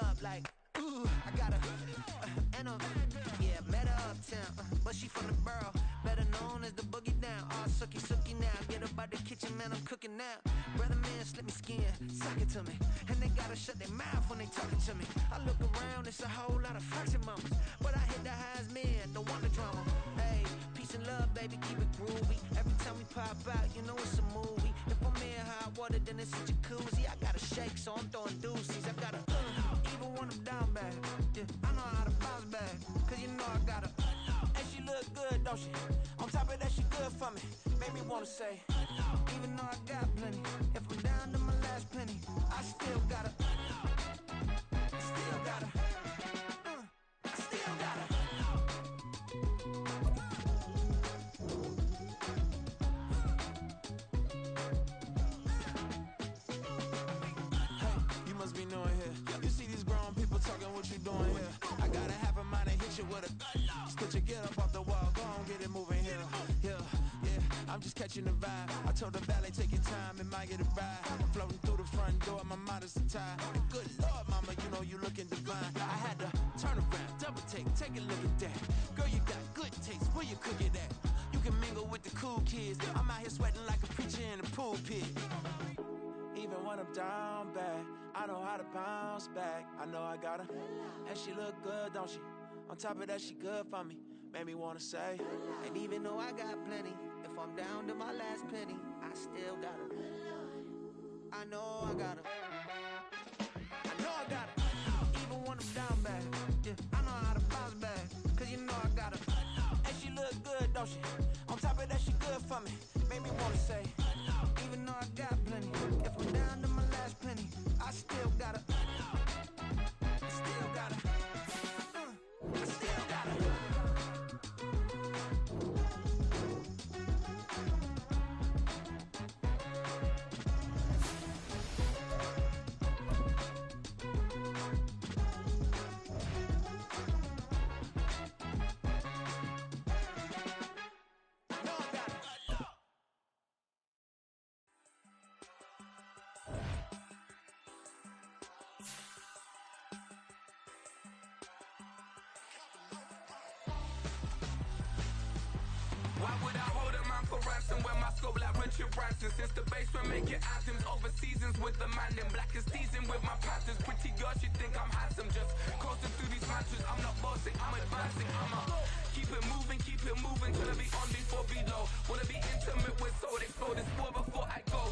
up like, ooh, I got her, and yeah, met her uptown, but she from the borough, better known as the boogie down. All sucky now, get up out the kitchen, man, I'm cooking now. Brother man, slip me skin, suck it to me, and they gotta shut their mouth when they talking to me. I look around, it's a whole lot of foxy mamas, but I hit the highs, man, don't want the drama. Hey, peace and love, baby, keep it groovy. Every time we pop out, you know it's a movie. If I'm in hot water, then it's a jacuzzi. I gotta shake, so I'm throwing deuces. I gotta even when I'm down bad, yeah, I know how to bounce back, cause you know I gotta. And she look good, don't she? On top of that, she good for me. Made me wanna say, even though I got plenty, if I'm down to my last penny, I still gotta. Still gotta. I still gotta. Hey, you must be knowing here. You see these grown people talking, what you doing here? I gotta have a mind to hit you with a. Just put your get up off the wall, go on, get it moving here. Yeah, I'm just catching the vibe. I told the ballet, take your time, it might get a ride. Floating through the front door, my mind is a tie. And good Lord, mama, you know you looking divine. I had to turn around, double take a look at that. Girl, you got good taste, where you cook it at? You can mingle with the cool kids. I'm out here sweating like a preacher in a pulpit. Even when I'm down bad, I know how to bounce back. I know I got her, and she look good, don't she? On top of that, she good for me. Made me wanna say, and even though I got plenty, if I'm down to my last penny, I still got her. I know I got her. I know I got her. Even when I'm down bad, yeah, I know how to bounce back, cause you know I got her. And she look good, don't she? On top of that, she good for me. Made me wanna say, even though I got plenty, if I'm down to my last penny, I still got her. I still got her. I still got her. Why would I hold a man for ransom when my scope like Richard Branson? Since the basement making anthems over seasons with the man in black is teasing with my panthers. Pretty girl, she think I'm handsome. Just coasting through these mantras. I'm not bossing, I'm advancing. I'ma keep it moving till I be on before below. Wanna be intimate with soul, explode this war before I go.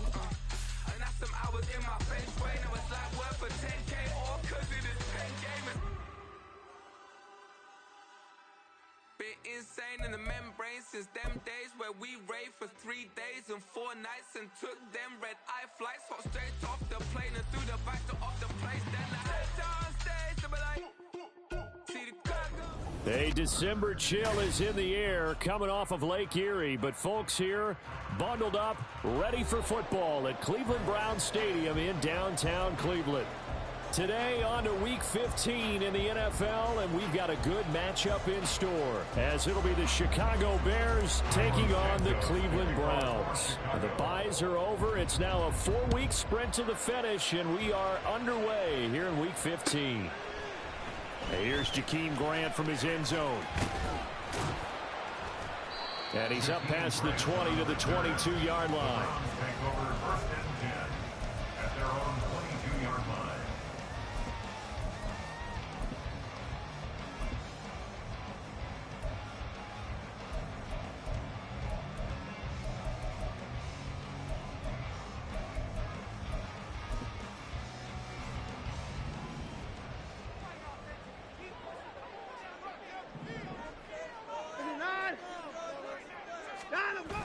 And that's some hours in my feng shui. Now it's like work for 10K or cause it is 10 gamers. Been insane in the membrane since them days where we raved for 3 days and 4 nights and took them red eye flights, hot straight off the plane and through the back door of the place. Then I head down stage to be like, see the cargo. A December chill is in the air coming off of Lake Erie, but folks here bundled up, ready for football at Cleveland Browns Stadium in downtown Cleveland. Today on to Week 15 in the NFL, and we've got a good matchup in store, as it'll be the Chicago Bears taking on the Cleveland Browns. The byes are over. It's now a 4-week sprint to the finish, and we are underway here in Week 15. Here's Jakeem Grant from his end zone. And he's up past the 20 to the 22-yard line. Take over first and 10 at their own 22-yard line.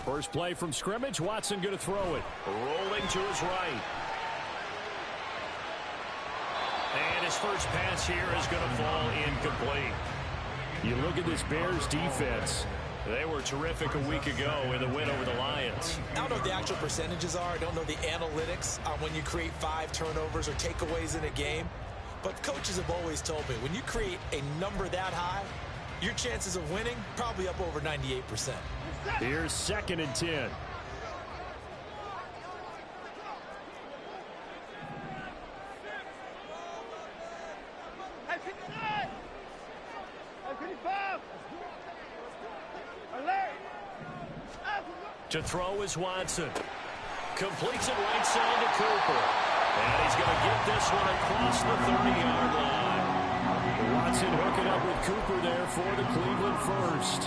First play from scrimmage, Watson going to throw it. Rolling to his right. And his first pass here is going to fall incomplete. You look at this Bears defense. They were terrific a week ago in the win over the Lions. I don't know what the actual percentages are. I don't know the analytics on when you create 5 turnovers or takeaways in a game. But coaches have always told me, when you create a number that high, your chances of winning probably up over 98%. Here's 2nd and 10. To throw is Watson. Completes it right side to Cooper. And he's going to get this one across the 30-yard line. Watson hooking up with Cooper there for the Cleveland first.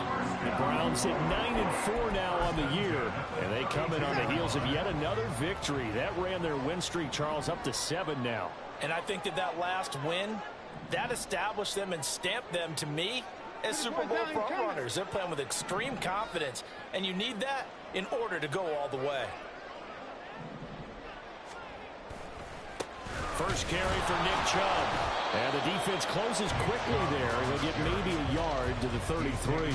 The Browns at 9-4 now on the year. And they come in on the heels of yet another victory. That ran their win streak, Charles, up to 7 now. And I think that last win, that established them and stamped them, to me, as Super Bowl frontrunners. They're playing with extreme confidence, and you need that in order to go all the way. First carry for Nick Chubb. And the defense closes quickly there. He'll get maybe a yard to the 33.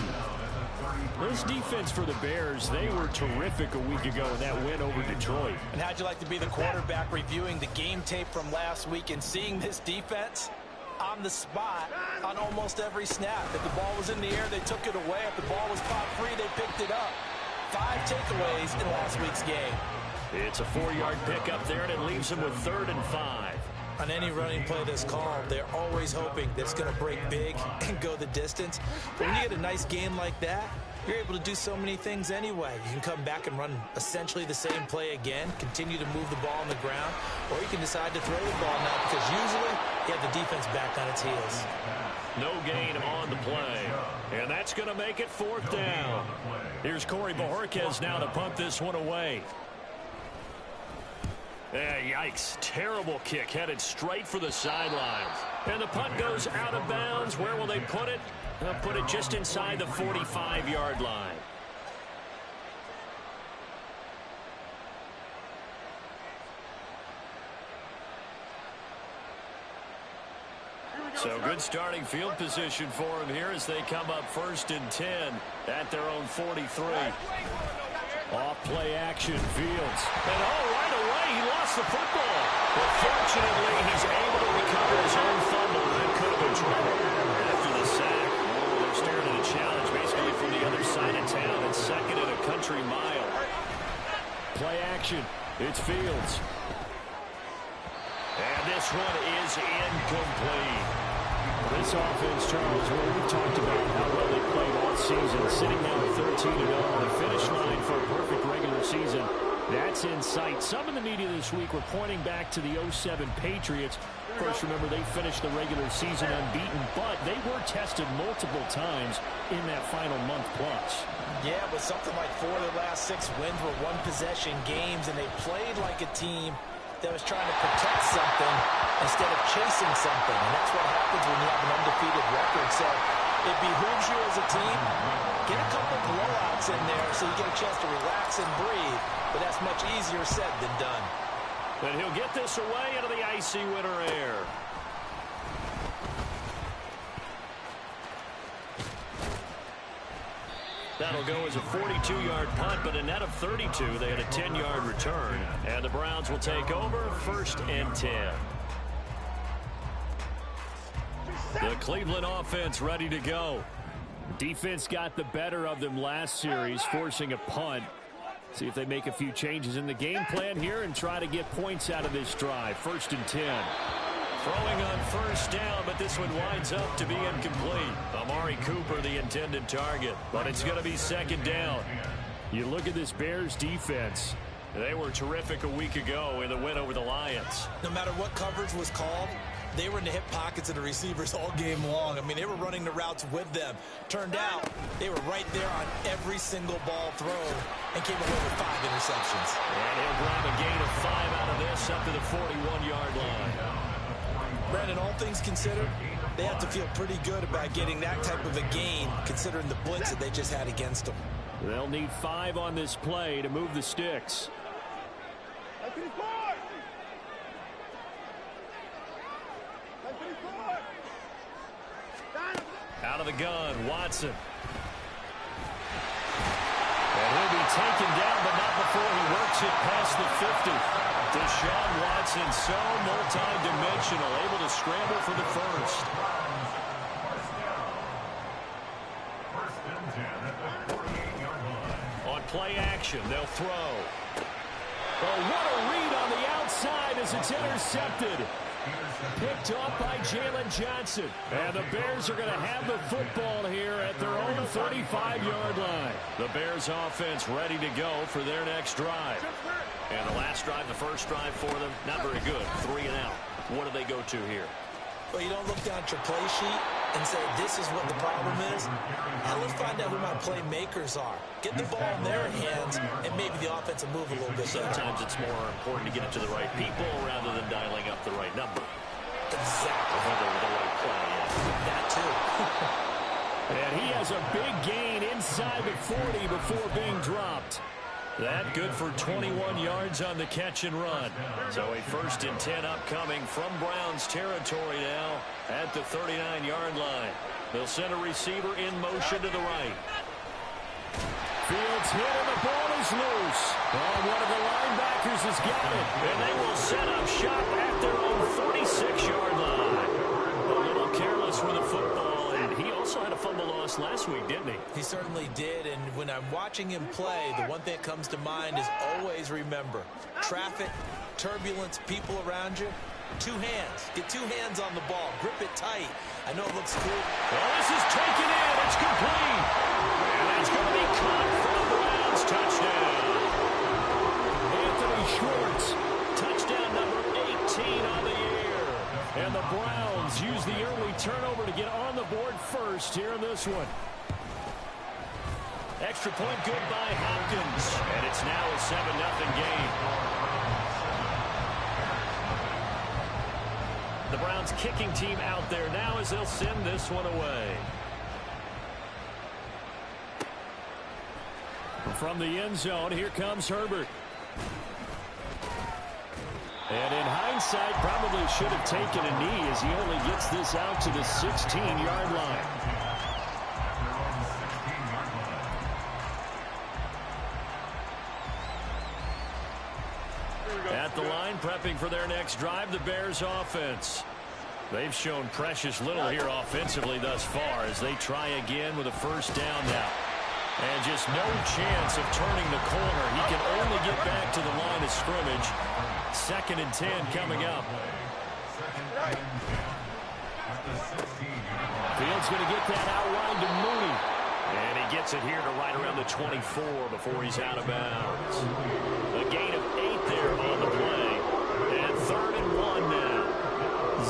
This defense for the Bears, they were terrific a week ago in that win over Detroit. And how'd you like to be the quarterback reviewing the game tape from last week and seeing this defense on the spot on almost every snap? If the ball was in the air, they took it away. If the ball was popped free, they picked it up. 5 takeaways in last week's game. It's a 4-yard pickup there, and it leaves them with 3rd and 5. On any running play that's called, they're always hoping that it's going to break big and go the distance. But when you get a nice game like that, you're able to do so many things anyway. You can come back and run essentially the same play again, continue to move the ball on the ground, or you can decide to throw the ball now because usually you have the defense back on its heels. No gain on the play, and that's going to make it 4th down. Here's Corey Bojorquez now to punt this one away. Yikes, terrible kick headed straight for the sidelines. And the punt goes out of bounds. Where will they put it? They'll put it just inside the 45-yard line. So good starting field position for them here as they come up 1st and 10 at their own 43. Off play action, Fields. And right away, he lost the football. But fortunately, he's able to recover his own fumble. That could have been trouble after the sack. They're staring at a challenge basically from the other side of town. It's 2nd and a country mile. Play action. It's Fields. And this one is incomplete. This offense, Charles, we've talked about how well they played all season, sitting now at 13-0 on the finish line for a perfect regular season. That's in sight. Some in the media this week were pointing back to the 07 Patriots. Of course, remember, they finished the regular season unbeaten, but they were tested multiple times in that final month plus. Yeah, but something like 4 of their last 6 wins were one-possession games, and they played like a team that was trying to protect something instead of chasing something. And that's what happens when you have an undefeated record. So it behooves you as a team, get a couple blowouts in there so you get a chance to relax and breathe. But that's much easier said than done. And he'll get this away into the icy winter air. That'll go as a 42-yard punt, but a net of 32. They had a 10-yard return. And the Browns will take over 1st and 10. The Cleveland offense ready to go. Defense got the better of them last series, forcing a punt. See if they make a few changes in the game plan here and try to get points out of this drive. 1st and 10. Throwing on 1st down, but this one winds up to be incomplete. Amari Cooper, the intended target, but it's going to be 2nd down. You look at this Bears defense. They were terrific a week ago in the win over the Lions. No matter what coverage was called, they were in the hip pockets of the receivers all game long. I mean, they were running the routes with them. Turned out, they were right there on every single ball thrown and came away with 5 interceptions. And he'll grab a gain of 5 out of this up to the 41-yard line. Brandon, all things considered, they have to feel pretty good about getting that type of a gain, considering the blitz that they just had against them. They'll need 5 on this play to move the sticks. Out of the gun, Watson. And he'll be taken down, but not before he works it past the 50. Deshaun Watson, so multi-dimensional, able to scramble for the first. On play action, they'll throw. Oh, what a read on the outside as it's intercepted. Picked off by Jalen Johnson. And the Bears are going to have the football here at their own 35-yard line. The Bears offense ready to go for their next drive. And the last drive, the first drive for them, not very good. 3 and out. What do they go to here? Well, you don't look down at your play sheet and say, this is what the problem is. Now let's find out who my playmakers are. Get the ball in their hands, and maybe the offense will move a little bit. Sometimes it's more important to get it to the right people rather than dialing up the right number. Exactly. Whether the right play, yeah. That too. And he has a big gain inside the 40 before being dropped. That good for 21 yards on the catch and run. So a 1st and 10 upcoming from Browns territory now at the 39-yard line. They'll send a receiver in motion to the right. Fields hit and the ball is loose. And one of the linebackers has got it. And they will set up shop at their own 46-yard line. A little careless with the football, and he also had a fumble loss last week, didn't he? He certainly did, and when I'm watching him play, the one thing that comes to mind is always remember, traffic, turbulence, people around you, 2 hands. Get 2 hands on the ball. Grip it tight. I know it looks cool. Well, this is taken in. It's complete. And it's going to be caught for the Browns. Touchdown. Anthony Schwartz. Touchdown number 18 on the year. And the Browns use the early turnover to get on the board first here in this one. Extra point good by Hopkins. And it's now a 7-0 game. The Browns kicking team out there now as they'll send this one away. From the end zone, here comes Herbert. And in hindsight, probably should have taken a knee as he only gets this out to the 16-yard line. At the line, prepping for their next drive, the Bears offense. They've shown precious little here offensively thus far as they try again with a 1st down now. And just no chance of turning the corner. He can only get back to the line of scrimmage. 2nd and 10 coming up. Fields going to get that out wide to Mooney. And he gets it here to right around the 24 before he's out of bounds. A gain of 8 there on the play. And 3rd and 1 now.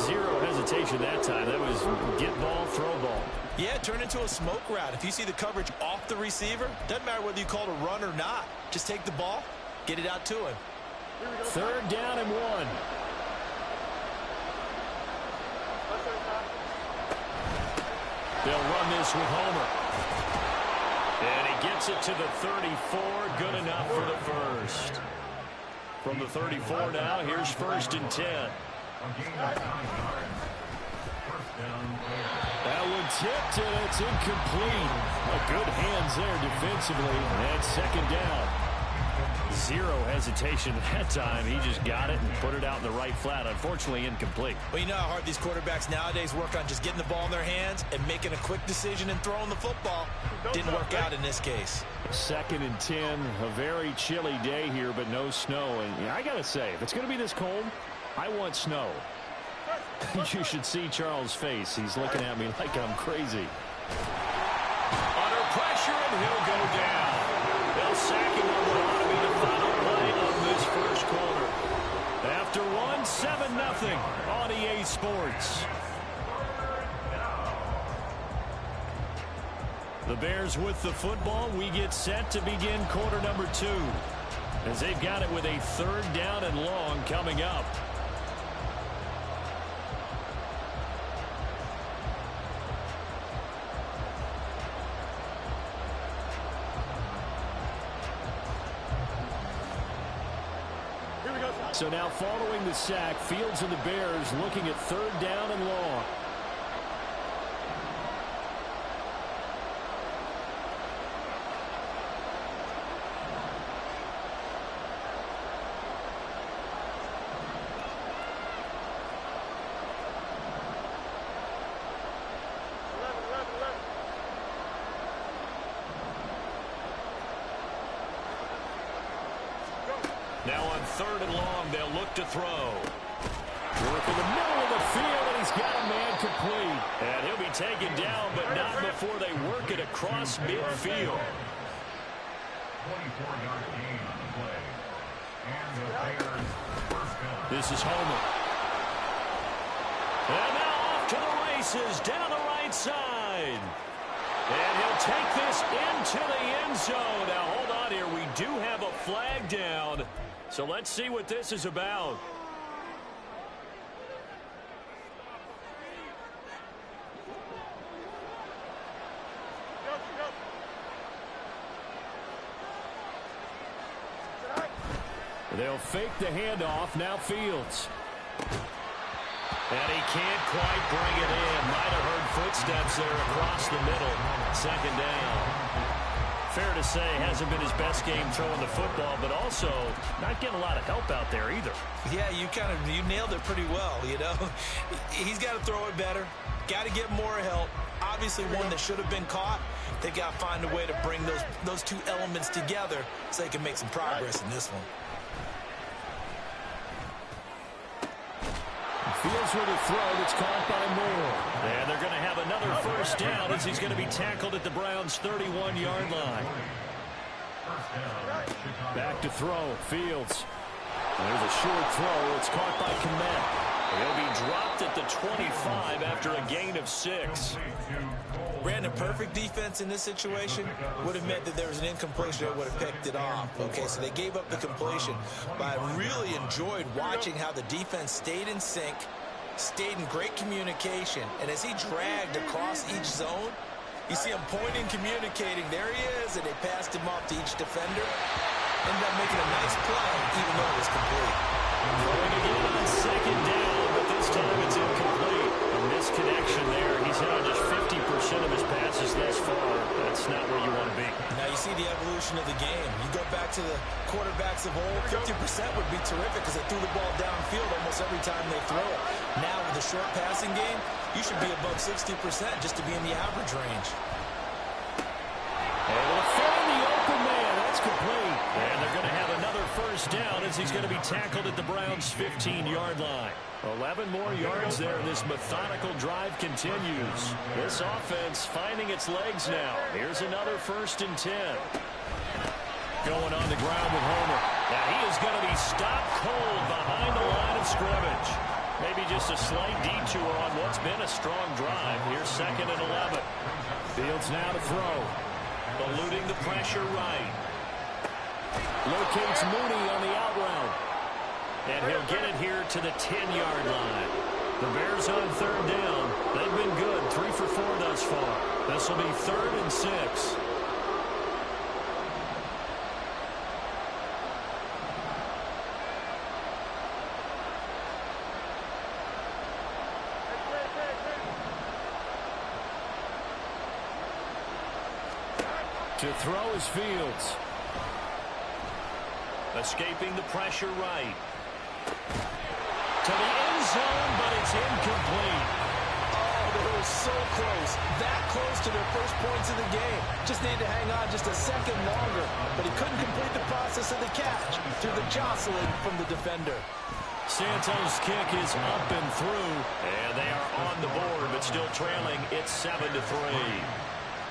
0 hesitation that time. That was get ball, throw ball. Yeah, turn into a smoke route. If you see the coverage off the receiver, doesn't matter whether you call it a run or not. Just take the ball, get it out to him. 3rd down and 1. They'll run this with Homer. And he gets it to the 34. Good enough for the 1st. From the 34 now, here's 1st and 10. That one tipped, and it's incomplete. Good hands there defensively. And 2nd down. 0 hesitation at that time. He just got it and put it out in the right flat. Unfortunately, incomplete. Well, you know how hard these quarterbacks nowadays work on just getting the ball in their hands and making a quick decision and throwing the football. Didn't work out in this case. 2nd and 10. A very chilly day here, but no snow. And I got to say, if it's going to be this cold, I want snow. You should see Charles' face. He's looking at me like I'm crazy. Under pressure, and he'll go down. They'll sack him on what ought to be the final play of this 1st quarter. After 7-0 on EA Sports. The Bears with the football. We get set to begin quarter number 2. As they've got it with a 3rd down and long coming up. So now following the sack, Fields and the Bears looking at 3rd down and long. Now on 3rd and long, they'll look to throw. Work in the middle of the field, and he's got a man complete. And he'll be taken down, but not before they work it across midfield. 24-yard gain on the play. And the Bears first down. This is Homer. And now off to the races down the right side. And he'll take this into the end zone. Now, hold on here. We do have a flag down. So let's see what this is about. They'll fake the handoff. Now Fields. And he can't quite bring it in. Might have heard footsteps there across the middle. Second down. Fair to say, hasn't been his best game throwing the football, but also not getting a lot of help out there either. Yeah, you nailed it pretty well, you know. He's got to throw it better. Got to get more help. Obviously one that should have been caught. They got to find a way to bring those two elements together so they can make some progress in this one. Fields with a throw that's caught by Moore. And they're going to have another first down as he's going to be tackled at the Browns' 31-yard line. Back to throw. Fields. There's a short throw. It's caught by Kmet. He'll be dropped at the 25 after a gain of 6. Brandon, perfect defense in this situation would have meant that there was an incompletion that would have picked it off. Okay, so they gave up the completion. But I really enjoyed watching how the defense stayed in sync, stayed in great communication. And as he dragged across each zone, you see him pointing, communicating. There he is, and they passed him off to each defender. Ended up making a nice play, even though it was complete. Throwing again on second down, but this time it's incomplete. A misconnection there. He's hit on just 50% of his passes thus far. That's not where you want to be. Now you see the evolution of the game. You go back to the quarterbacks of old, 50% would be terrific because they threw the ball downfield almost every time they throw it. Now with the short passing game, you should be above 60% just to be in the average range. Able to find the open man. That's complete. And they're going to have another first down as he's going to be tackled at the Browns' 15-yard line. 11 more yards there. This methodical drive continues. This offense finding its legs now. Here's another 1st and 10. Going on the ground with Homer. Now he is going to be stopped cold behind the line of scrimmage. Maybe just a slight detour on what's been a strong drive. Here's 2nd and 11. Fields now to throw. Eluding the pressure right. Locates Mooney on the out route. And he'll get it here to the 10-yard line. The Bears on 3rd down. They've been good, 3 for 4 thus far. This will be 3rd and 6. To throw is Fields. Escaping the pressure right. To the end zone, but it's incomplete. Oh, they were so close. That close to their first points of the game. Just needed to hang on just a second longer. But he couldn't complete the process of the catch through the jostling from the defender. Santos' kick is up and through. And they are on the board, but still trailing. It's 7-3.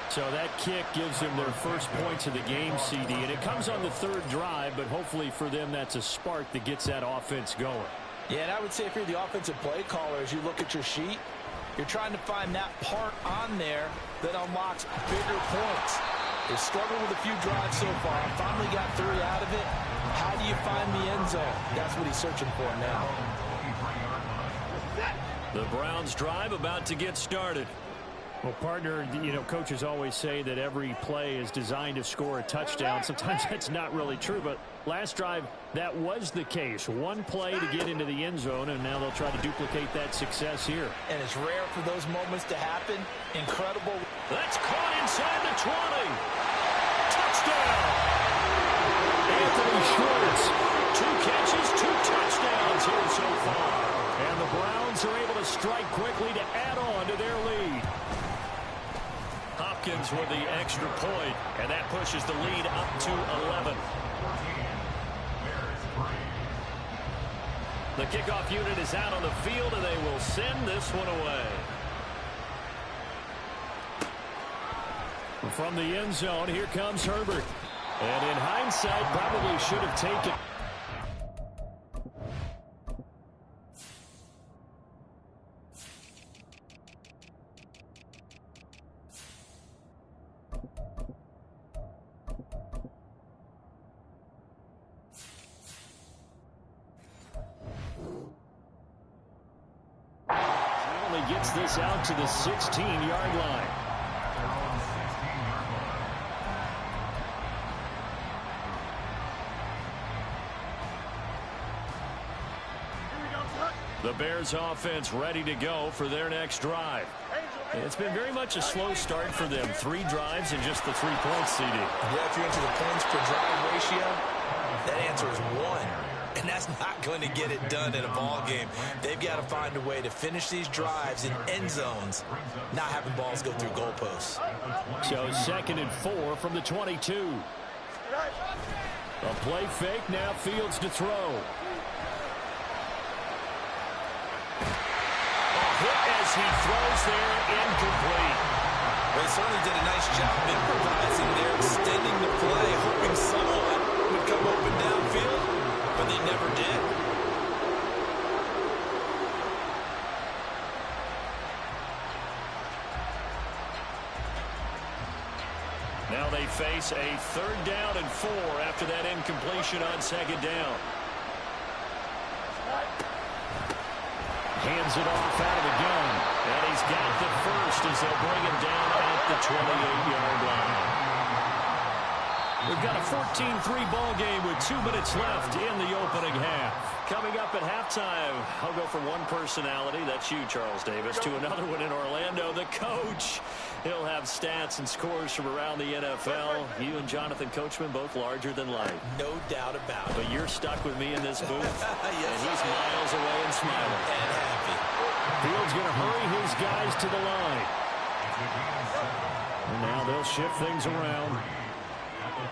So that kick gives them their first points of the game, CD. And it comes on the 3rd drive, but hopefully for them that's a spark that gets that offense going. Yeah, and I would say if you're the offensive play caller, as you look at your sheet, you're trying to find that part on there that unlocks bigger points. They've struggled with a few drives so far. Finally got 3 out of it. How do you find the end zone? That's what he's searching for now. The Browns drive about to get started. Well, partner, you know, coaches always say that every play is designed to score a touchdown. Sometimes that's not really true, but last drive, that was the case. One play to get into the end zone, and now they'll try to duplicate that success here. And it's rare for those moments to happen. Incredible. That's caught inside the 20. Touchdown! Anthony Schwartz, 2 catches, 2 touchdowns here so far. And the Browns are able to strike quickly to add on to their lead. Hopkins with the extra point, and that pushes the lead up to 11. The kickoff unit is out on the field, and they will send this one away. From the end zone, here comes Herbert. And in hindsight, probably should have taken. Gets this out to the 16-yard line. The Bears offense ready to go for their next drive. It's been very much a slow start for them. 3 drives and just the 3 points, CD. Yeah, if you're into the points per drive ratio, that answer is 1. And that's not going to get it done in a ball game. They've got to find a way to finish these drives in end zones, not having balls go through goalposts. So 2nd and 4 from the 22. A play fake, now Fields to throw. A hit as he throws there, incomplete. Well, they certainly did a nice job improvising there, extending the play, hoping someone would come open downfield. But they never did. Now they face a 3rd down and 4 after that incompletion on 2nd down. Hands it off out of the gun. And he's got the first as they'll bring him down at the 28-yard line. We've got a 14-3 ball game with 2 minutes left in the opening half. Coming up at halftime, I'll go from one personality, that's you, Charles Davis, to another one in Orlando, the coach. He'll have stats and scores from around the NFL. You and Jonathan Coachman both larger than life. No doubt about it. But you're stuck with me in this booth, yes, and he's miles away and smiling. And happy. Fields going to hurry his guys to the line. And now they'll shift things around.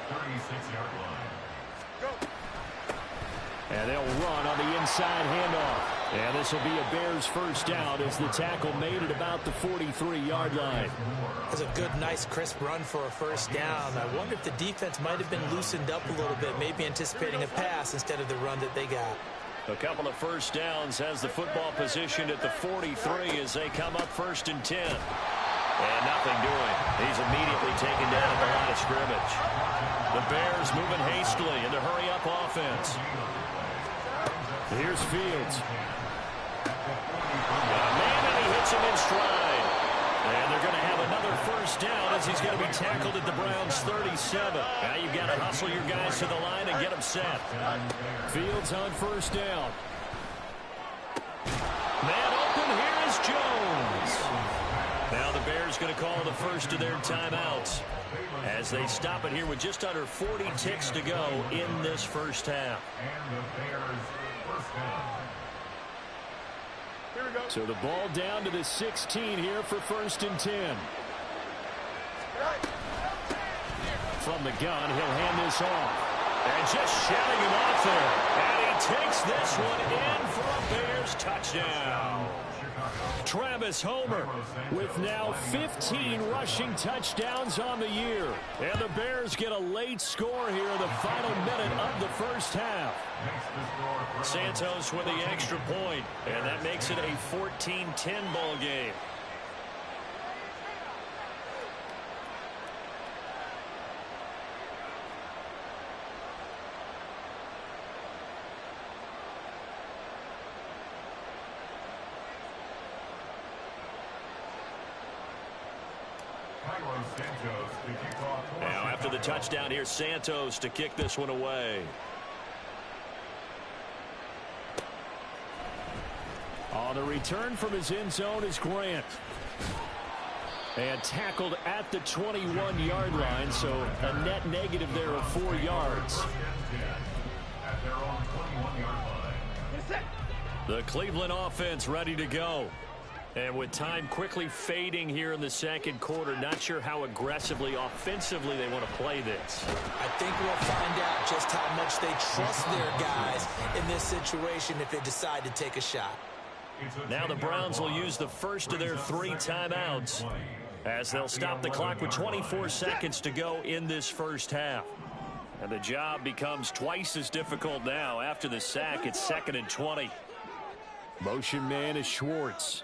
36-yard line. And they'll run on the inside handoff. And this will be a Bears first down as the tackle made at about the 43-yard line. That's a good, nice, crisp run for a first down. I wonder if the defense might have been loosened up a little bit, maybe anticipating a pass instead of the run that they got. A couple of first downs has the football positioned at the 43 as they come up 1st and 10. And nothing doing. He's immediately taken down at the line of scrimmage. The Bears moving hastily in the hurry-up offense. Here's Fields. Man, and he hits him in stride. And they're going to have another first down as he's going to be tackled at the Browns' 37. Now you've got to hustle your guys to the line and get them set. Fields on first down. Man open, here is Jones. Now the Bears going to call the first of their timeouts as they stop it here with just under 40 ticks to go in this first half. And the Bears first down. Here we go. So the ball down to the 16 here for 1st and 10. From the gun, he'll hand this off. And just shouting him off there. And he takes this one in for a Bears touchdown. Travis Homer with now 15 rushing touchdowns on the year. And the Bears get a late score here in the final minute of the first half. Santos with the extra point, and that makes it a 14-10 ball game. Now after the touchdown, here's Santos to kick this one away. On the return from his end zone is Grant. And tackled at the 21-yard line, so a net negative there of 4 yards. The Cleveland offense ready to go. And with time quickly fading here in the second quarter, not sure how aggressively, offensively they want to play this. I think we'll find out just how much they trust their guys in this situation if they decide to take a shot. Now the Browns will use the first of their 3 timeouts as they'll stop the clock with 24 seconds to go in this first half. And the job becomes twice as difficult now. After the sack, it's 2nd and 20. Motion man is Schwartz.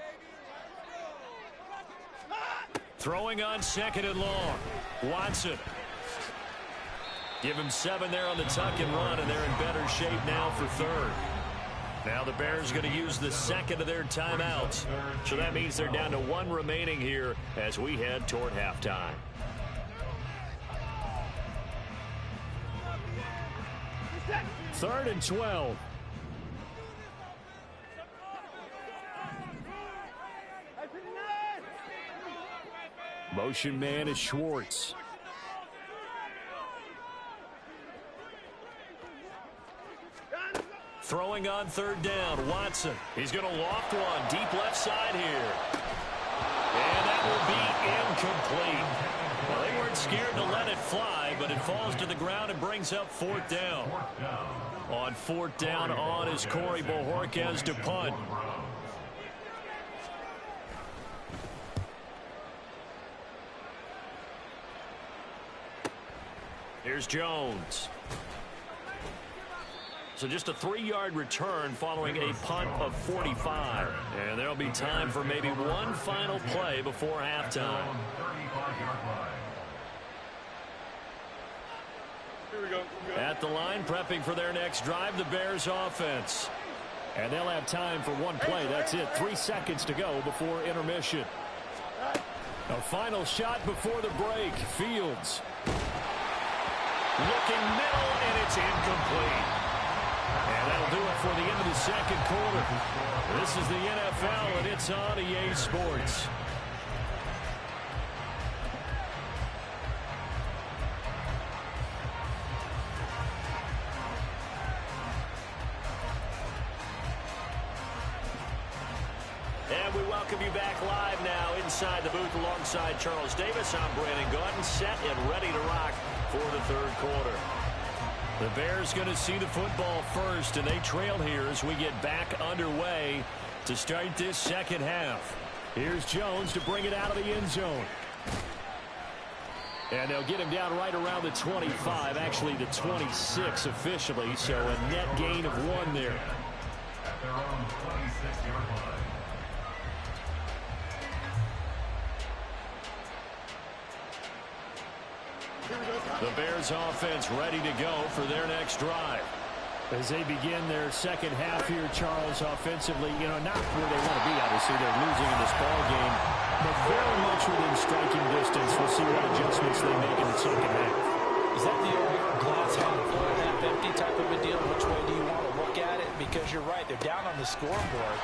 Throwing on 2nd and long. Watson. Give him 7 there on the tuck and run, and they're in better shape now for 3rd. Now the Bears going to use the 2nd of their timeouts. So that means they're down to 1 remaining here as we head toward halftime. Third and 12. Motion man is Schwartz. Throwing on 3rd down, Watson. He's going to loft one, deep left side here. And that will be incomplete. Well, they weren't scared to let it fly, but it falls to the ground and brings up 4th down. On 4th down on is Corey Bojorquez to punt. Here's Jones. So just a 3-yard return following a punt of 45. And there'll be time for maybe one final play before halftime. Here we go. At the line, prepping for their next drive, the Bears offense. And they'll have time for one play. That's it. 3 seconds to go before intermission. A final shot before the break. Fields. Looking middle, and it's incomplete. And that'll do it for the end of the second quarter. This is the NFL, and it's on EA Sports. And we welcome you back live now inside the booth alongside Charles Davis. I'm Brandon Gaudin, set and ready to rock for the third quarter. The Bears going to see the football first, and they trail here as we get back underway to start this second half. Here's Jones to bring it out of the end zone. And they'll get him down right around the 25, actually the 26 officially, so a net gain of 1 there. At their own 26-yard line. The Bears offense ready to go for their next drive. As they begin their second half here, Charles, offensively, not where they want to be, obviously. They're losing in this ball game, but very much within striking distance. We'll see what adjustments they make in the second half. Is that the old glass half full, half empty type of a deal? Which way do you want to look at it? Because you're right, they're down on the scoreboard,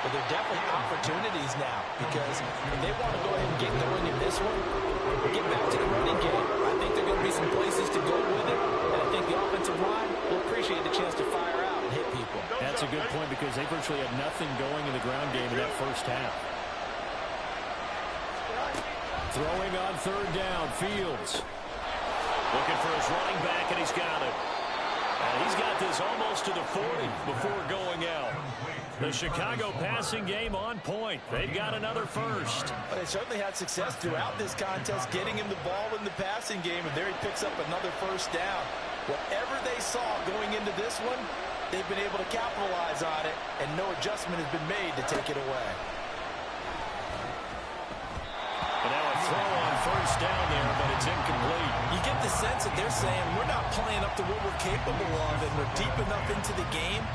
but they're definitely opportunities now. Because if they want to go ahead and get going in this one, get back to the running game, I think there are going to be some places to go with it, and I think the offensive line will appreciate the chance to fire out and hit people. That's a good point because they virtually had nothing going in the ground game in that first half. Throwing on 3rd down, Fields. Looking for his running back, and he's got it. And he's got this almost to the 40 before going out. The Chicago passing game on point. They've got another first. But they certainly had success throughout this contest, getting him the ball in the passing game, and there he picks up another first down. Whatever they saw going into this one, they've been able to capitalize on it, and no adjustment has been made to take it away. And now a throw on first down there, but it's incomplete. You get the sense that they're saying we're not playing up to what we're capable of, and we're deep enough into the game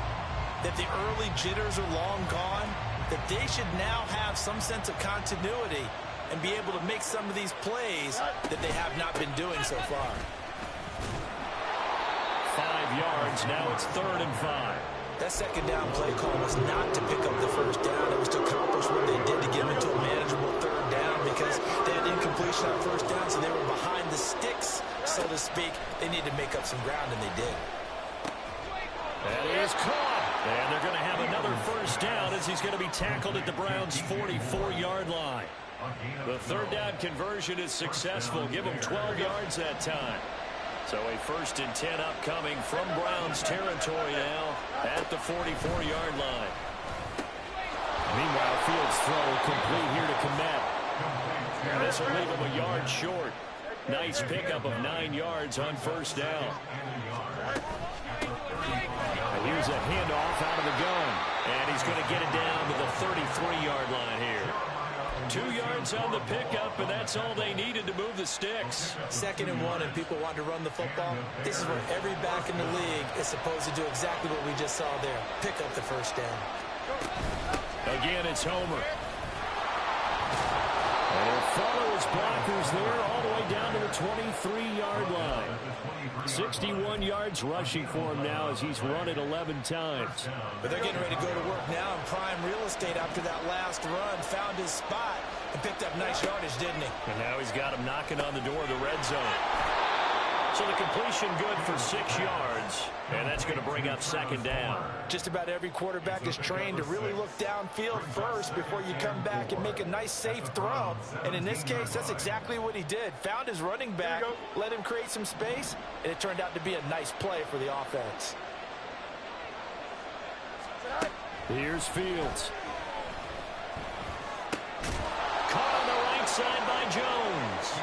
that the early jitters are long gone, that they should now have some sense of continuity and be able to make some of these plays that they have not been doing so far. 5 yards, now it's 3rd and 5. That second down play call was not to pick up the first down. It was to accomplish what they did to get them into a manageable 3rd down because they had incompletion on first down, so they were behind the sticks, so to speak. They needed to make up some ground, and they did. That is caught. And they're going to have another first down as as he's going to be tackled at the Browns' 44-yard line. The third down conversion is successful. Give him 12 yards that time. So a 1st and 10 upcoming from Browns territory now at the 44-yard line. Meanwhile, Fields' throw complete here to Komet. And this will leave him a yard short. Nice pickup of 9 yards on 1st down. And here's a handoff out of the gun. And he's going to get it down to the 33-yard line here. 2 yards on the pickup, and that's all they needed to move the sticks. 2nd and 1, and people want to run the football. This is where every back in the league is supposed to do exactly what we just saw there. Pick up the 1st down. Again, it's Homer. And he'll follow his blockers there all the way down to the 23-yard line. 61 yards rushing for him now as he's run it 11 times. But they're getting ready to go to work now in prime real estate after that last run. Found his spot and picked up nice yardage, didn't he? And now he's got him knocking on the door of the red zone. So the completion good for 6 yards, and that's going to bring up 2nd down. Just about every quarterback is trained to really look downfield first before you come back and make a nice, safe throw. And in this case, that's exactly what he did. Found his running back, let him create some space, and it turned out to be a nice play for the offense. Here's Fields. Caught on the right side by Jones.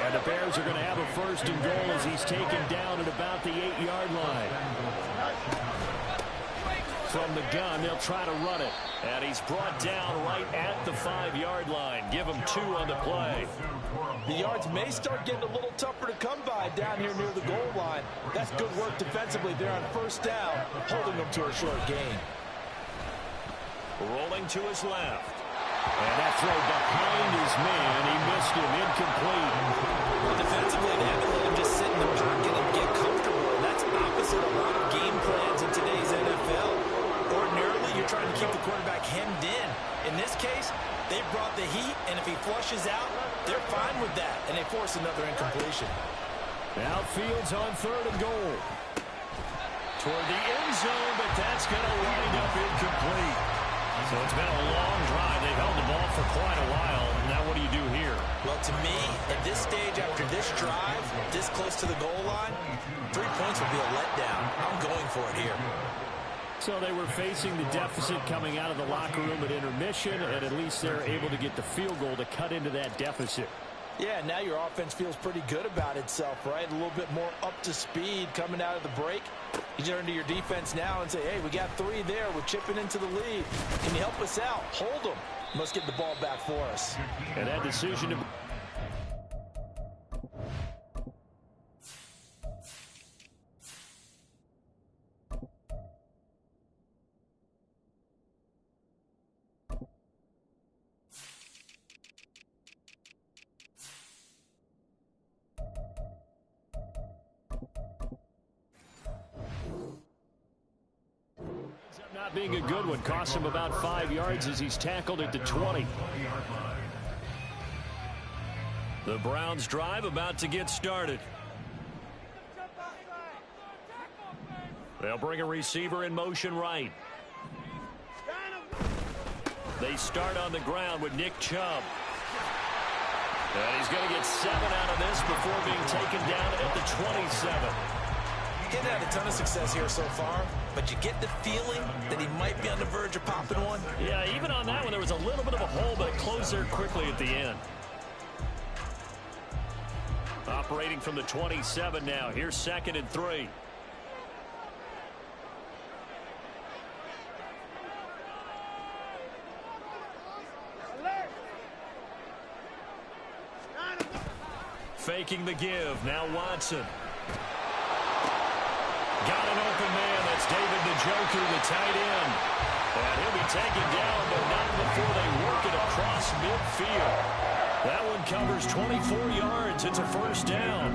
And the Bears are going to have a 1st and goal as he's taken down at about the 8-yard line. From the gun, they'll try to run it. And he's brought down right at the 5-yard line. Give him 2 on the play. The yards may start getting a little tougher to come by down here near the goal line. That's good work defensively there on 1st down, holding them to a short gain. Rolling to his left. And that throw behind his man, he missed him, incomplete. Well, defensively, they haven't let him just sit in the pocket and get comfortable, and that's opposite a lot of game plans in today's NFL. Ordinarily, you're trying to keep the quarterback hemmed in. In this case, they brought the heat, and if he flushes out, they're fine with that, and they force another incompletion. Now Fields on 3rd and goal. Toward the end zone, but that's going to wind up incomplete. So it's been a long drive. They've held the ball for quite a while. Now what do you do here? Well, to me, at this stage, after this drive, this close to the goal line, 3 points would be a letdown. I'm going for it here. So they were facing the deficit coming out of the locker room at intermission, and at least they're able to get the field goal to cut into that deficit. Yeah, now your offense feels pretty good about itself, right? A little bit more up to speed coming out of the break. You turn to your defense now and say, hey, we got 3 there. We're chipping into the lead. Can you help us out? Hold them. Let's get the ball back for us. And that decision to... Not being a good one. Cost him about 5 yards as he's tackled at the 20. The Browns drive about to get started. They'll bring a receiver in motion right. They start on the ground with Nick Chubb. And he's going to get 7 out of this before being taken down at the 27. He's had a ton of success here so far, but you get the feeling that he might be on the verge of popping one. Yeah, even on that one, there was a little bit of a hole, but it closed there quickly at the end. Operating from the 27 now. Here's 2nd and 3. Faking the give. Now Watson. Got an open man. That's David Njoku, the tight end. And he'll be taken down, but not before they work it across midfield. That one covers 24 yards. It's a 1st down.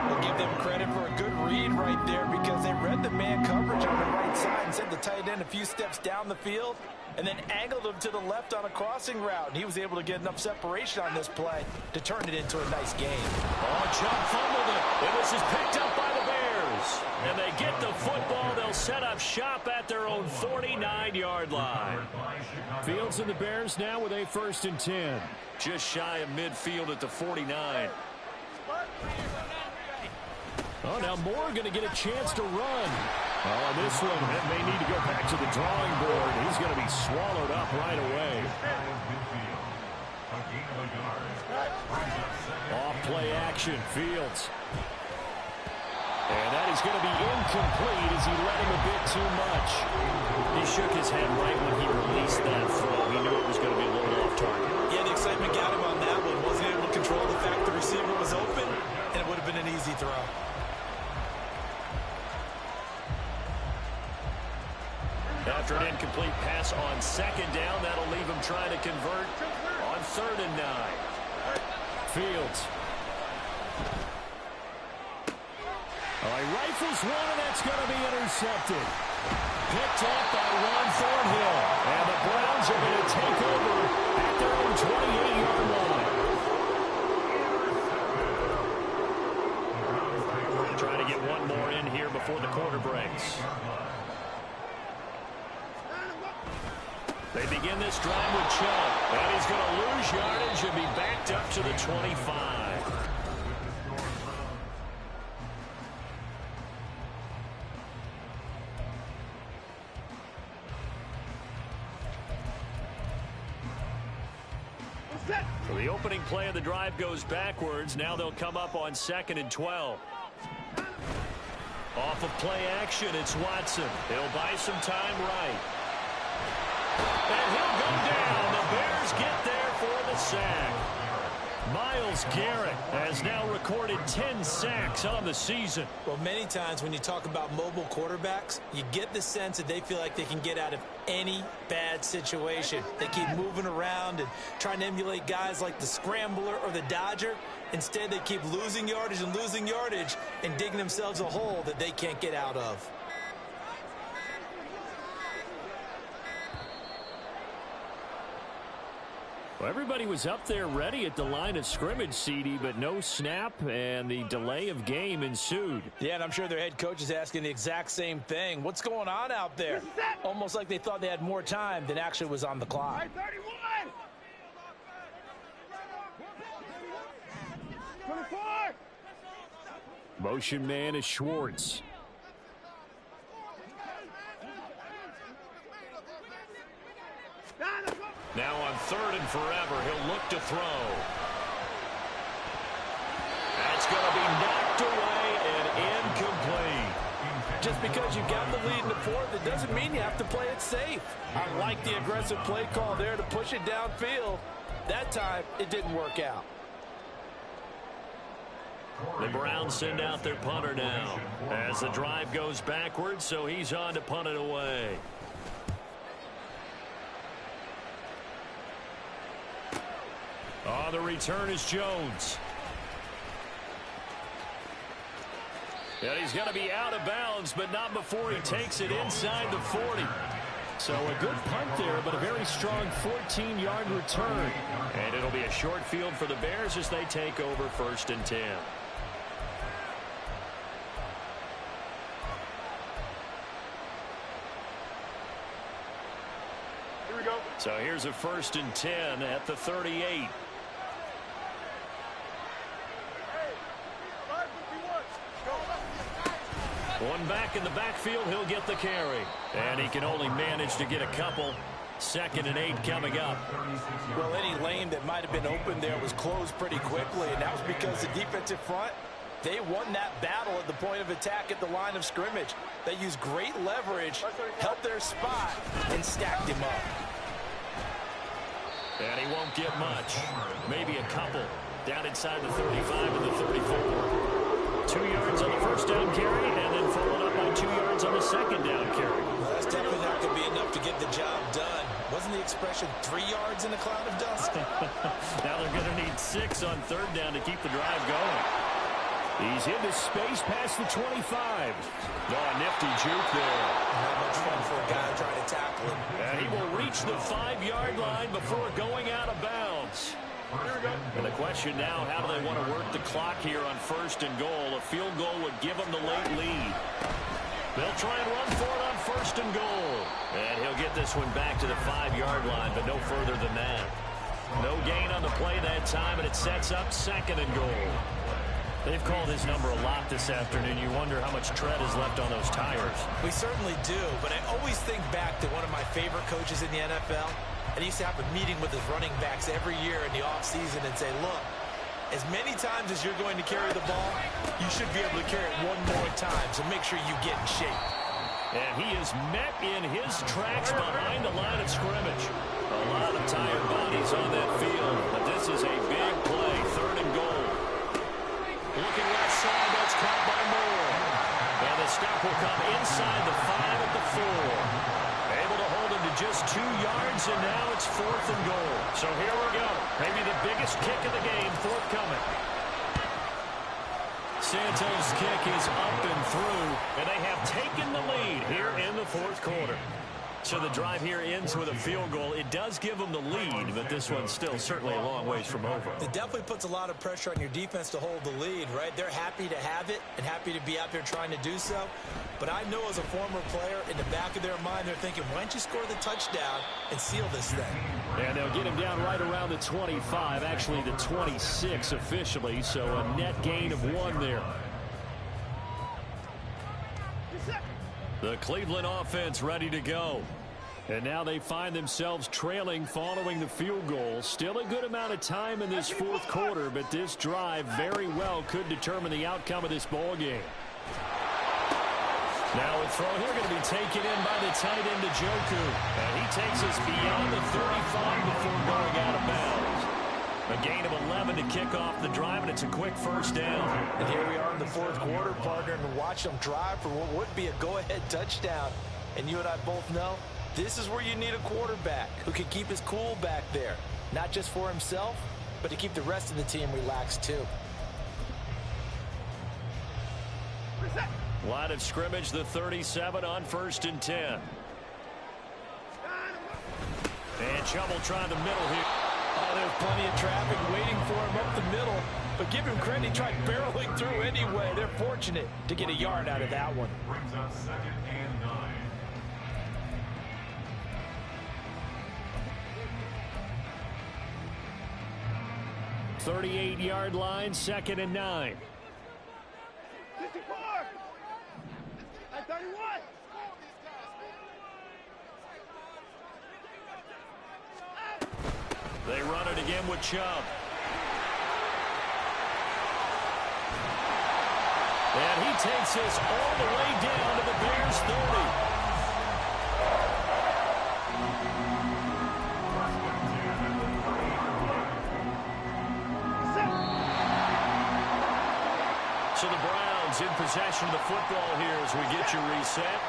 We'll give them credit for a good read right there because they read the man coverage on the right side and sent the tight end a few steps down the field and then angled him to the left on a crossing route. And he was able to get enough separation on this play to turn it into a nice game. Oh, Chubb fumbled it. It was just picked up by the Bears. goes. And they get the football. They'll set up shop at their own 49-yard line. Fields and the Bears now with a 1st and 10. Just shy of midfield at the 49. Oh, now Moore going to get a chance to run. Oh, this one may need to go back to the drawing board. He's going to be swallowed up right away. Off play action, Fields. And that is going to be incomplete as he let him a bit too much. He shook his head right when he released that throw. He knew it was going to be a little off target. Yeah, the excitement got him on that one. Wasn't able to control the fact the receiver was open, and it would have been an easy throw. After an incomplete pass on 2nd down, that'll leave him trying to convert on 3rd and 9. Fields. Oh, he rifles one, and that's going to be intercepted. Picked up by Ron Thornhill. And the Browns are going to take over at their own 28-yard line. Trying to get one more in here before the quarter breaks. They begin this drive with Chubb. And he's going to lose yardage and be backed up to the 25. So the opening play of the drive goes backwards. Now they'll come up on 2nd and 12. Off of play action, it's Watson. He'll buy some time right. And he'll go down. The Bears get there for the sack. Myles Garrett has now recorded 10 sacks on the season. Well, many times when you talk about mobile quarterbacks, you get the sense that they feel like they can get out of any bad situation. They keep moving around and trying to emulate guys like the Scrambler or the Dodger. Instead, they keep losing yardage and digging themselves a hole that they can't get out of. Well, everybody was up there ready at the line of scrimmage, CD, but no snap, and the delay of game ensued. Yeah, and I'm sure their head coach is asking the exact same thing. What's going on out there? Almost like they thought they had more time than actually was on the clock. 31! 24! Motion man is Schwartz. Now on 3rd and forever, he'll look to throw. That's going to be knocked away and incomplete. Just because you got the lead in the 4th, it doesn't mean you have to play it safe. I like the aggressive play call there to push it downfield. That time, it didn't work out. The Browns send out their punter now as the drive goes backwards, so he's on to punt it away. Oh, the return is Jones. And he's going to be out of bounds, but not before he takes it inside the 40. So a good punt there, but a very strong 14-yard return. And it'll be a short field for the Bears as they take over 1st and 10. Here we go. So here's a 1st and 10 at the 38. One back in the backfield, he'll get the carry. And he can only manage to get a couple. 2nd and 8 coming up. Well, any lane that might have been open there was closed pretty quickly, and that was because the defensive front, they won that battle at the point of attack at the line of scrimmage. They used great leverage, helped their spot, and stacked him up. And he won't get much. Maybe a couple. Down inside the 35 and the 34. 2 yards on the 1st down carry, and then followed up by 2 yards on the 2nd down carry. Well, that's definitely not going to be enough to get the job done. Wasn't the expression 3 yards in a cloud of dust? Now they're going to need 6 on 3rd down to keep the drive going. He's into space past the 25. Oh, nifty juke there. Not much fun for a guy trying to tackle him. And he will reach the 5-yard line before going out of bounds. And the question now, how do they want to work the clock here on 1st and goal? A field goal would give them the late lead. They'll try and run for it on 1st and goal. And he'll get this one back to the 5-yard line, but no further than that. No gain on the play that time, and it sets up 2nd and goal. They've called his number a lot this afternoon. You wonder how much tread is left on those tires. We certainly do, but I always think back to one of my favorite coaches in the NFL. And he used to have a meeting with his running backs every year in the offseason and say, look, as many times as you're going to carry the ball, you should be able to carry it one more time, so make sure you get in shape. And he is met in his tracks behind the line of scrimmage. A lot of tired bodies on that field, but this is a big play, 3rd and goal. Looking left side, that's caught by Moore. And the stop will come inside the 5 at the 4. Able to hold him to just 2 yards, and now it's 4th and goal. So here we go. Maybe the biggest kick of the game forthcoming. Santos' kick is up and through, and they have taken the lead here in the 4th quarter. So the drive here ends with a field goal. It does give them the lead, but this one's still certainly a long ways from over. It definitely puts a lot of pressure on your defense to hold the lead, right? They're happy to have it and happy to be out there trying to do so. But I know as a former player, in the back of their mind, they're thinking, why don't you score the touchdown and seal this thing? And they'll get him down right around the 25, actually the 26 officially, so a net gain of 1 there. The Cleveland offense ready to go. And now they find themselves trailing following the field goal. Still a good amount of time in this 4th quarter, but this drive very well could determine the outcome of this ball game. Now a throw here going to be taken in by the tight end Njoku. And he takes us beyond the 35 before going out of bounds. A gain of 11 to kick off the drive, and it's a quick 1st down. And here we are in the 4th quarter, partner, and watch them drive for what would be a go-ahead touchdown. And you and I both know this is where you need a quarterback who can keep his cool back there, not just for himself, but to keep the rest of the team relaxed too. Line of scrimmage, the 37 on 1st and 10. And Chubb will try the middle here. Oh, there's plenty of traffic waiting for him up the middle. But give him credit, he tried barreling through anyway. They're fortunate to get a yard out of that one. Brings up 2nd and 9. .38-yard line, 2nd and 9. 54. At 31. They run it again with Chubb. And he takes us all the way down to the Bears' 30. So the Browns in possession of the football here as we get you reset.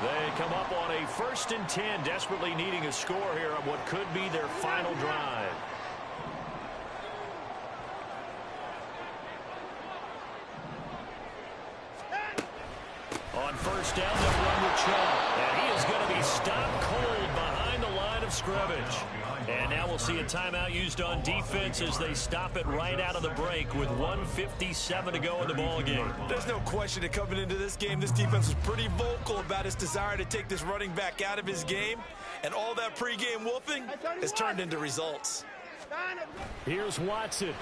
They come up on a 1st and 10, desperately needing a score here on what could be their final drive. On 1st down, they'll run with Chubb. And he is going to be stopped cold behind the line of scrimmage. And now we'll see a timeout used on defense as they stop it right out of the break with 1:57 to go in the ball game. There's no question that coming into this game, this defense was pretty vocal about its desire to take this running back out of his game. And all that pregame wolfing has turned into results. Here's Watson.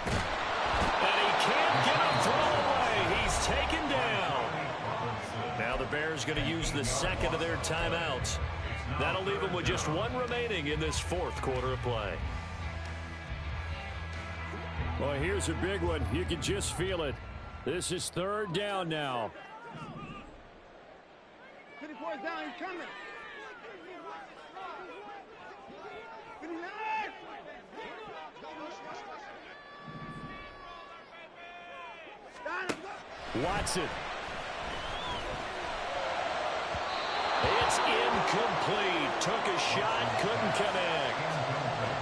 And he can't get a throw away. He's taken down. Now the Bears going to use the 2nd of their timeouts. That'll leave them with just 1 remaining in this 4th quarter of play. Well, here's a big one. You can just feel it. This is 3rd down now. 54 is down. He's coming. 59. Watson. It's incomplete. Took a shot, couldn't connect.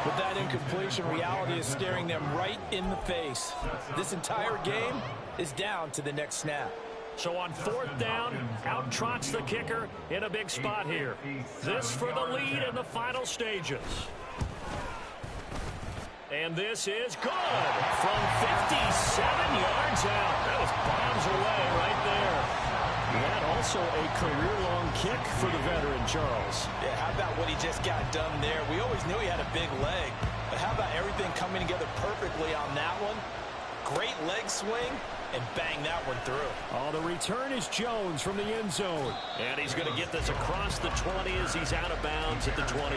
With that incompletion, reality is staring them right in the face. This entire game is down to the next snap. So on 4th down, out trots the kicker in a big spot here. This for the lead in the final stages. And this is good from 57 yards out. That was bombs away right there. That also a career-long kick for the veteran, Charles. Yeah, how about what he just got done there? We always knew he had a big leg, but how about everything coming together perfectly on that one? Great leg swing, and bang that one through. Oh, the return is Jones from the end zone. And he's going to get this across the 20 as he's out of bounds at the 23.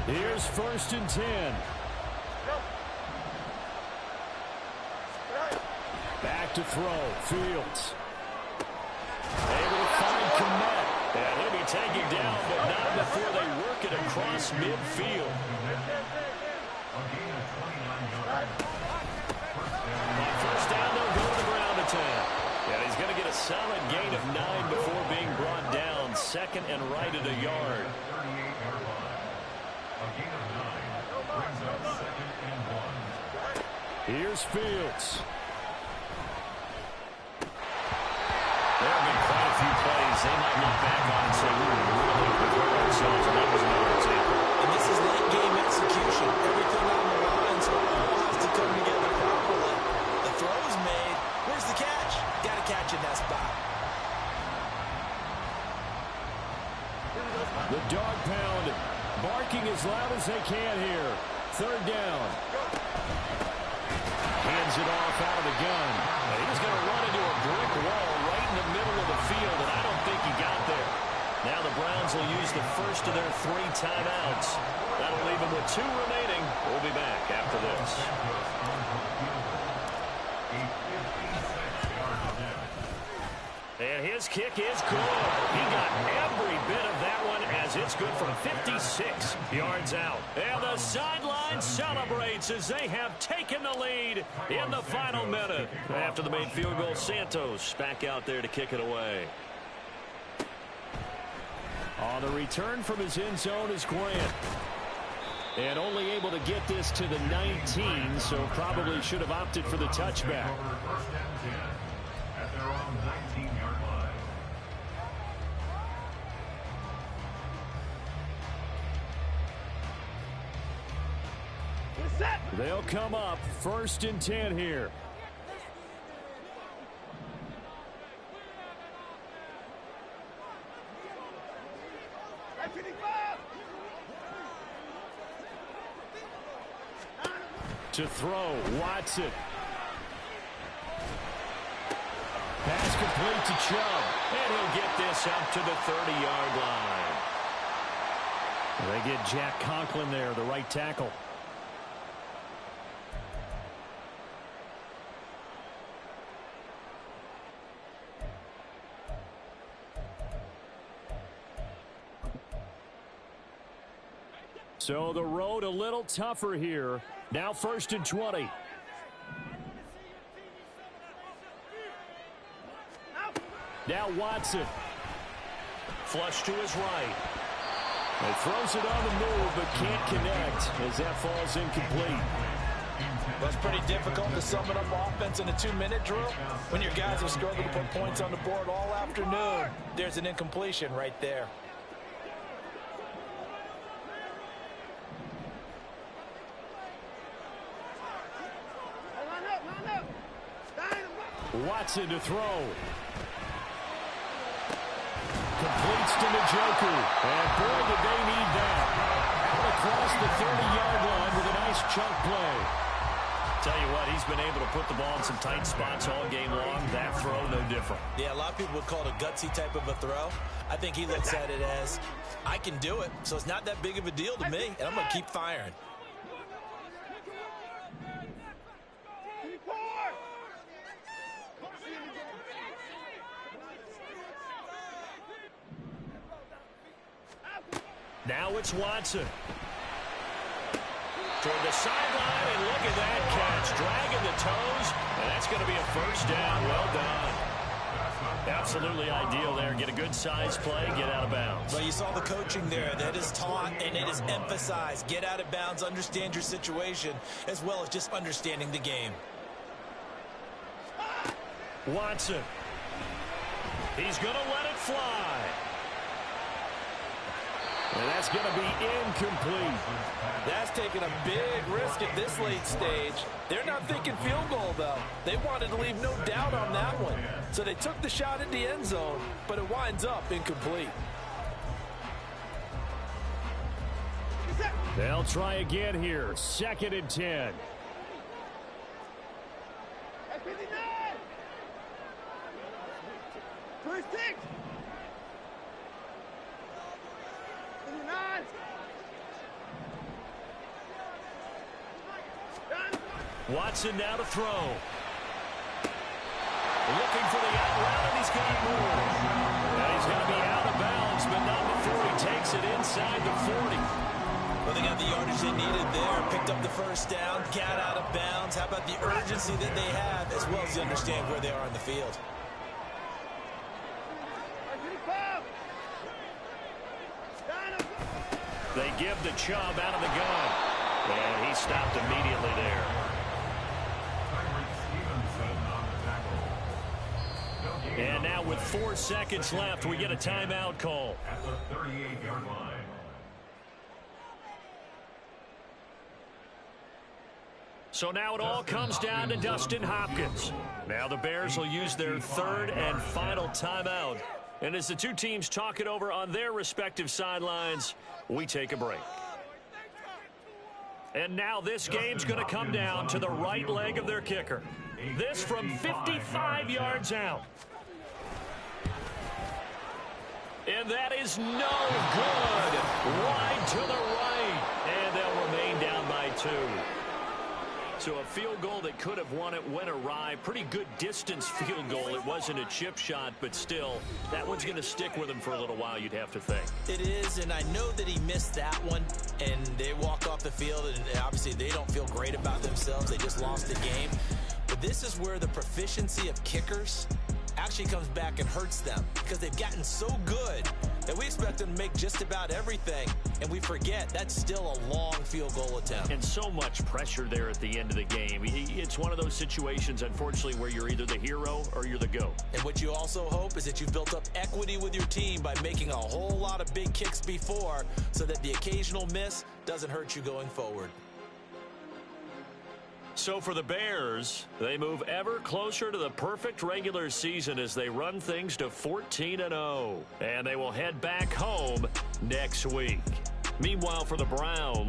Here's 1st and 10. Back to throw. Fields. Able to find Komet. And he'll be taken down, but not before they work it across midfield. On 1st down, they'll go to the ground attack. And he's going to get a solid gain of 9 before being brought down. 2nd and right at a yard. Here's Fields. There have been quite a few plays they might look back on and say, we really prepared ourselves, and that was another example. And this is late-game execution. Everything on the line, so it all has to come together properly. The throw is made. Where's the catch? Got to catch in that spot. The dog pound barking as loud as they can here. 3rd down. Hands it off out of the gun. And he's going to run into a brick wall right in the middle of the field, and I don't think he got there. Now the Browns will use the first of their 3 timeouts. That'll leave them with 2 remaining. We'll be back after this. And his kick is good. He got every bit of that one as it's good from 56 yards out. And the sideline celebrates as they have taken the lead in the final minute. After the made field goal, Santos back out there to kick it away. On the return from his end zone is Grant. And only able to get this to the 19, so probably should have opted for the touchback. They'll come up 1st and 10 here. To throw, Watson. Pass complete to Chubb. And he'll get this out to the 30-yard line. They get Jack Conklin there, the right tackle. So the road a little tougher here. Now 1st and 20. Now Watson. Flush to his right. He throws it on the move but can't connect as that falls incomplete. That's pretty difficult to sum it up offense in a 2-minute drill. When your guys have struggled to put points on the board all afternoon, there's an incompletion right there. Watson to throw. Completes to Njoku. And boy, did they need that. Out across the 30-yard line with a nice chunk play. Tell you what, he's been able to put the ball in some tight spots all game long. That throw, no different. Yeah, a lot of people would call it a gutsy type of a throw. I think he looks at it as, I can do it, so it's not that big of a deal to me, and I'm going to keep firing. Now it's Watson. Toward the sideline, and look at that catch. Dragging the toes, and that's going to be a 1st down. Well done. Absolutely ideal there. Get a good size play, get out of bounds. Well, you saw the coaching there. That is taught and it is emphasized. Get out of bounds, understand your situation, as well as just understanding the game. Watson. He's going to let it fly. And that's going to be incomplete. That's taking a big risk at this late stage. They're not thinking field goal, though. They wanted to leave no doubt on that one. So they took the shot at the end zone, but it winds up incomplete. They'll try again here. 2nd and 10. That's 59. 26. 59. Watson now to throw. Looking for the out route, and he's got more. And he's going to be out of bounds, but not before he takes it inside the 40. Well, they got the yardage they needed there. Picked up the first down, got out of bounds. How about the urgency that they have, as well as they understand where they are on the field? They give the Chubb out of the gun. And he stopped immediately there. And now with 4 seconds left, we get a timeout call. At the 38-yard line. So now it all comes down to Dustin Hopkins. Now the Bears will use their 3rd and final timeout. And as the two teams talk it over on their respective sidelines, we take a break. And now this game's going to come down to the right leg of their kicker. This from 55 yards out. And that is no good. Wide to the right. And they'll remain down by 2. So a field goal that could have won it went awry. Pretty good distance field goal. It wasn't a chip shot, but still, that one's going to stick with him for a little while, you'd have to think. It is, and I know that he missed that one, and they walk off the field, and obviously they don't feel great about themselves. They just lost the game. But this is where the proficiency of kickers actually comes back and hurts them, because they've gotten so good that we expect them to make just about everything, and we forget that's still a long field goal attempt. And so much pressure there at the end of the game. It's one of those situations, unfortunately, where you're either the hero or you're the GOAT. And what you also hope is that you've built up equity with your team by making a whole lot of big kicks before, so that the occasional miss doesn't hurt you going forward. So for the Bears, they move ever closer to the perfect regular season as they run things to 14-0. And they will head back home next week. Meanwhile, for the Browns,